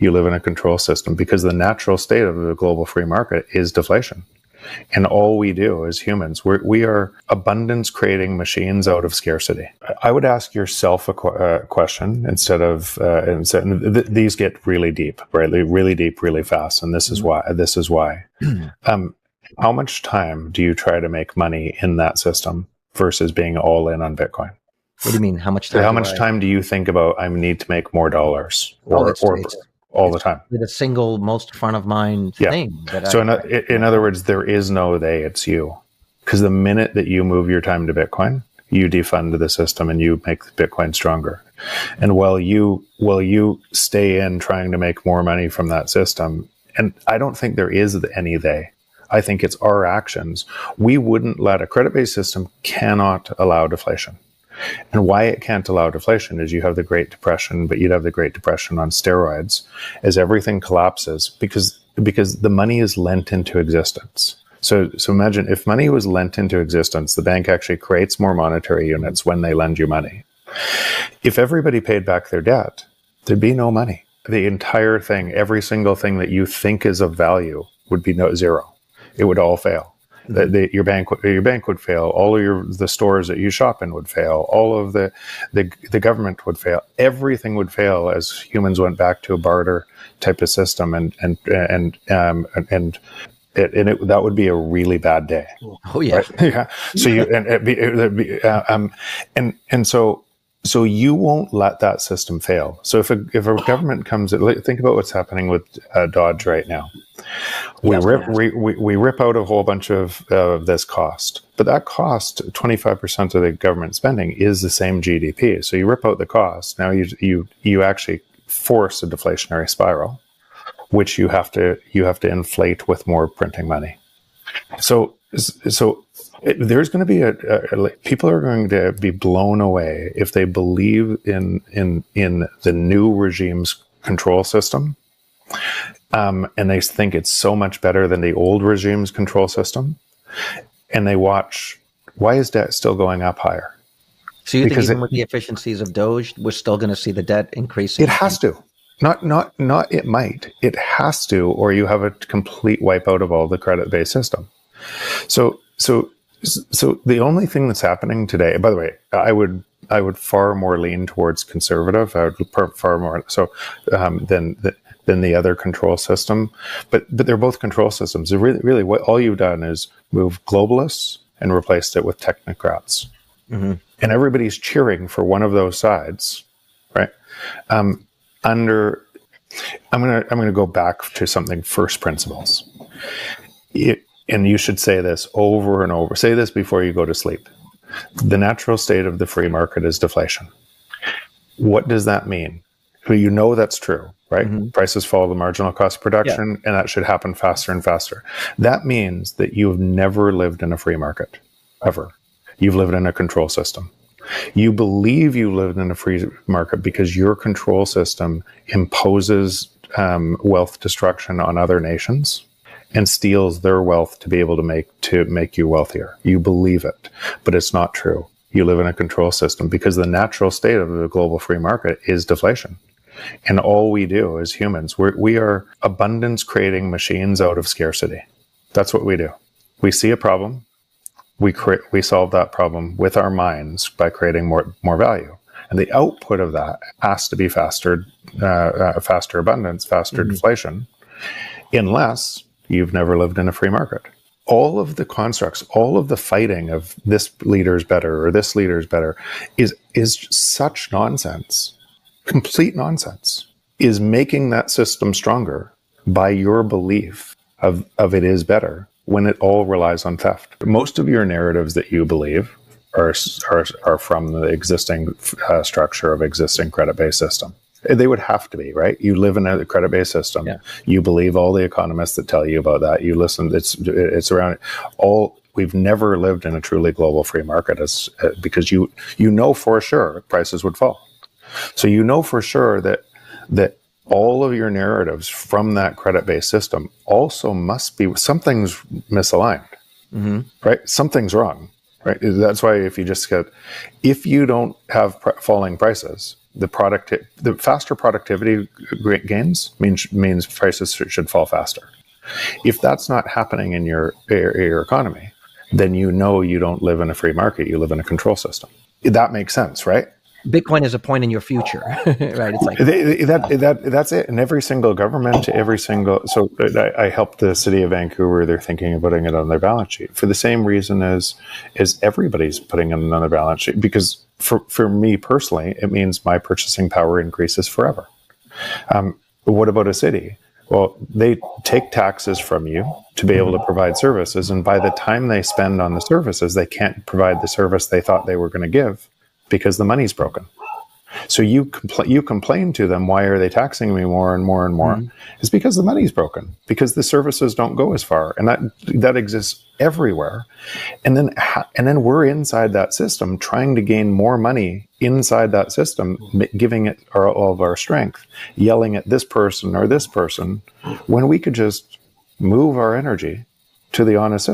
You live in a control system because the natural state of the global free market is deflation. And all we do as humans, we are abundance creating machines out of scarcity. I would ask yourself a question instead of, these get really deep, right? Really deep, really fast. And this is why. How much time do you try to make money in that system versus being all in on Bitcoin? What do you mean? How much time? How much time do you think about, I need to make more dollars or all the time? The single most front of mind thing. In other words, there is no they, it's you. Because the minute that you move your time to Bitcoin, you defund the system and you make Bitcoin stronger. And while you stay in trying to make more money from that system, and I don't think there is any they. I think it's our actions. We wouldn't let a credit-based system cannot allow deflation. And why it can't allow deflation is you have the Great Depression, but you'd have the Great Depression on steroids as everything collapses because the money is lent into existence. So imagine if money was lent into existence, the bank actually creates more monetary units when they lend you money. If everybody paid back their debt, there'd be no money. The entire thing, every single thing that you think is of value would be zero. It would all fail. Your bank would fail. All of the stores that you shop in would fail. All of the government would fail. Everything would fail as humans went back to a barter type of system, and that would be a really bad day. Oh yeah, right? Yeah. So you won't let that system fail. So if a government comes, think about what's happening with Dodge right now. We rip out a whole bunch of this cost, but that cost, 25% of the government spending is the same GDP. So you rip out the cost. Now you actually force a deflationary spiral, which you have to inflate with more printing money. So there's going to be people are going to be blown away if they believe in the new regime's control system, and they think it's so much better than the old regime's control system, and they watch, why is debt still going up higher? So you think even with the efficiencies of Doge, we're still going to see the debt increasing? It has to. Not it might. It has to, or you have a complete wipeout of all the credit-based system. So the only thing that's happening today, by the way, I would far more lean towards conservative. I would far more than the other control system. But they're both control systems. They're really what all you've done is move globalists and replaced it with technocrats. Mm-hmm. And everybody's cheering for one of those sides, right? I'm gonna go back to something first principles. And you should say this over and over. Say this before you go to sleep. The natural state of the free market is deflation. What does that mean? Well, you know that's true, right? Mm-hmm. Prices follow the marginal cost of production, and that should happen faster and faster. That means that you've never lived in a free market, ever. You've lived in a control system. You believe you lived in a free market because your control system imposes wealth destruction on other nations and steals their wealth to be able to make you wealthier. You believe it, but it's not true. You live in a control system because the natural state of the global free market is deflation. And all we do as humans, we are abundance creating machines out of scarcity. That's what we do. We see a problem. We solve that problem with our minds by creating more value. And the output of that has to be faster abundance, faster deflation, unless you've never lived in a free market. All of the constructs, all of the fighting of this leader's better or this leader's better is such nonsense, complete nonsense, is making that system stronger by your belief of it is better when it all relies on theft. Most of your narratives that you believe are from the existing structure of existing credit-based system. They would have to be, right? You live in a credit-based system. Yeah. You believe all the economists that tell you about that. You listen. It's around all. We've never lived in a truly global free market, because you know for sure prices would fall. So you know for sure that all of your narratives from that credit-based system also must be something's misaligned, right? Something's wrong, right? That's why if you don't have falling prices, the faster productivity gains means prices should fall faster. If that's not happening in your economy, then you don't live in a free market. You live in a control system. That makes sense, right? Bitcoin is a point in your future, right? It's like that's it. And every single government, so I helped the city of Vancouver. They're thinking of putting it on their balance sheet for the same reason as everybody's putting it on their balance sheet. Because for me personally, it means my purchasing power increases forever. But what about a city? Well, they take taxes from you to be able to provide services, and by the time they spend on the services, they can't provide the service they thought they were going to give, because the money's broken. So you complain to them, why are they taxing me more and more and more? It's because the money's broken, because the services don't go as far, and that exists everywhere. And then we're inside that system trying to gain more money inside that system, giving it all of our strength, yelling at this person or this person, when we could just move our energy to the honest system.